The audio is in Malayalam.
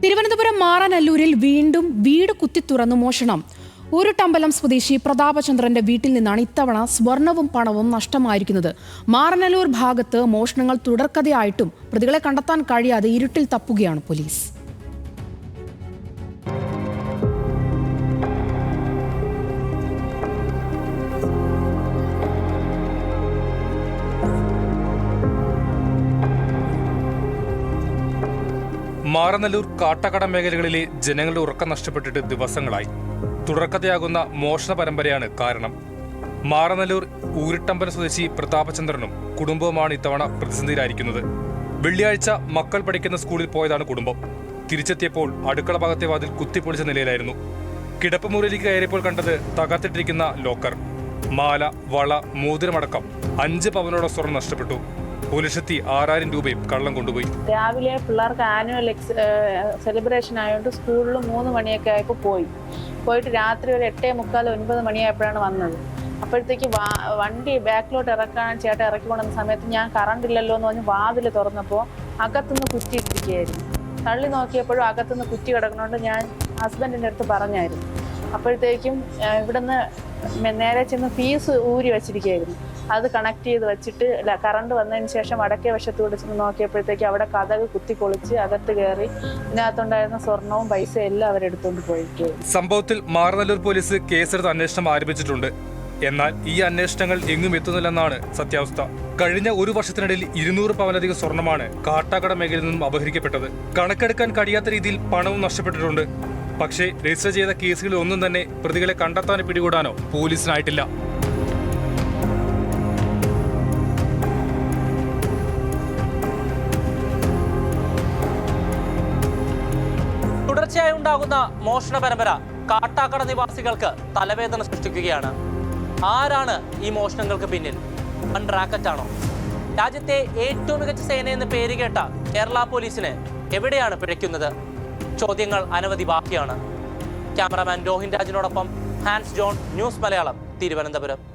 തിരുവനന്തപുരം മാറാനല്ലൂരിൽ വീണ്ടും വീട് കുത്തിത്തുറന്നു മോഷണം. ഊരുട്ടമ്പലം സ്വദേശി പ്രതാപചന്ദ്രന്റെ വീട്ടിൽ നിന്നാണ് ഇത്തവണ സ്വർണവും പണവും നഷ്ടമായിരിക്കുന്നത്. മാറനല്ലൂർ ഭാഗത്ത് മോഷണങ്ങൾ തുടർക്കഥയായിട്ടും പ്രതികളെ കണ്ടെത്താൻ കഴിയാതെ ഇരുട്ടിൽ തപ്പുകയാണ് പോലീസ്. മാറനല്ലൂർ കാട്ടക്കട മേഖലകളിലെ ജനങ്ങളുടെ ഉറക്കം നഷ്ടപ്പെട്ടിട്ട് ദിവസങ്ങളായി. തുടർക്കഥയാകുന്ന മോഷണ പരമ്പരയാണ് കാരണം. മാറനല്ലൂർ ഊരിട്ടമ്പലം സ്വദേശി പ്രതാപചന്ദ്രനും കുടുംബവുമാണ് ഇത്തവണ പ്രതിസന്ധിയിലായിരിക്കുന്നത്. വെള്ളിയാഴ്ച മക്കൾ പഠിക്കുന്ന സ്കൂളിൽ പോയതാണ് കുടുംബം. തിരിച്ചെത്തിയപ്പോൾ അടുക്കള ഭാഗത്തെ വാതിൽ കുത്തിപ്പൊളിച്ച നിലയിലായിരുന്നു. കിടപ്പുമുറിയിലേക്ക് കയറിയപ്പോൾ കണ്ടത് തകർത്തിട്ടിരിക്കുന്ന ലോക്കർ. മാല, വള, മോതിരമടക്കം 5 പവനോളം സ്വർണം നഷ്ടപ്പെട്ടു. 1,06,000 രൂപയും കള്ളം കൊണ്ടുപോയി. രാവിലെ പിള്ളേർക്ക് ആനുവൽ സെലിബ്രേഷൻ ആയതുകൊണ്ട് സ്കൂളിൽ 3 മണിയൊക്കെ ആയപ്പോൾ പോയിട്ട് രാത്രി ഒരു 8:45, 9 മണിയായപ്പോഴാണ് വന്നത്. അപ്പോഴത്തേക്ക് വണ്ടി ബാക്കിലോട്ട് ഇറക്കാൻ ചേട്ടൻ ഇറക്കി കൊണ്ടുവന്ന സമയത്ത് ഞാൻ കറണ്ട് ഇല്ലല്ലോ എന്ന് പറഞ്ഞ് വാതിൽ തുറന്നപ്പോൾ അകത്തുനിന്ന് കുറ്റിയിട്ടിരിക്കുകയായിരുന്നു. തള്ളി നോക്കിയപ്പോഴും അകത്തുനിന്ന് കുറ്റി കിടക്കണോണ്ട് ഞാൻ ഹസ്ബൻഡിൻ്റെ അടുത്ത് പറഞ്ഞായിരുന്നു. അപ്പോഴത്തേക്കും ഇവിടുന്ന് നേരെ ചെന്ന് ഫീസ് ഊരി വെച്ചിരിക്കുകയായിരുന്നു. അത് കണക്ട് ചെയ്ത് വെച്ചിട്ട് കറണ്ട് വന്നതിന് ശേഷം വടക്കേ വശത്തൂടെ ചെന്ന് നോക്കിയപ്പോഴത്തേക്ക് അവിടെ കതക് കുത്തിപ്പൊളിച്ച് അകത്ത് കയറി ഇതിനകത്തുണ്ടായിരുന്ന സ്വർണവും പൈസയും എല്ലാം അവരെടുത്തുകൊണ്ട് പോയിരിക്കുകയായിരുന്നു. സംഭവത്തിൽ മാറനല്ലൂർ പോലീസ് കേസെടുത്ത് അന്വേഷണം ആരംഭിച്ചിട്ടുണ്ട്. എന്നാൽ ഈ അന്വേഷണങ്ങൾ എങ്ങും എത്തുന്നില്ലെന്നാണ് സത്യാവസ്ഥ. കഴിഞ്ഞ 1 വർഷത്തിനിടയിൽ 200 പവനിലധികം സ്വർണമാണ് കാട്ടാക്കട മേഖലയിൽ നിന്നും അപഹരിക്കപ്പെട്ടത്. കണക്കെടുക്കാൻ കഴിയാത്ത രീതിയിൽ പണവും നഷ്ടപ്പെട്ടിട്ടുണ്ട്. പക്ഷേ രജിസ്റ്റർ ചെയ്ത കേസുകളിൽ ഒന്നും തന്നെ പ്രതികളെ കണ്ടെത്താനോ പിടികൂടാനോ പോലീസിനായിട്ടില്ല. തുടർച്ചയായി ഉണ്ടാകുന്ന മോഷണ പരമ്പര കാട്ടാക്കട നിവാസികൾക്ക് തലവേദന സൃഷ്ടിക്കുകയാണ്. ആരാണ് ഈ മോഷണങ്ങൾക്ക് പിന്നിൽ? വൻ റാക്കറ്റാണോ? രാജ്യത്തെ ഏറ്റവും മികച്ച സേനയെന്ന് പേര് കേട്ട കേരള പോലീസിന് എവിടെയാണ് പിഴയ്ക്കുന്നത്? ചോദ്യങ്ങൾ അനവധി ബാക്കിയാണ്. ക്യാമറാമാൻ രോഹിൻ രാജിനോടൊപ്പം Hans John, news Malayalam, Thiruvananthapuram.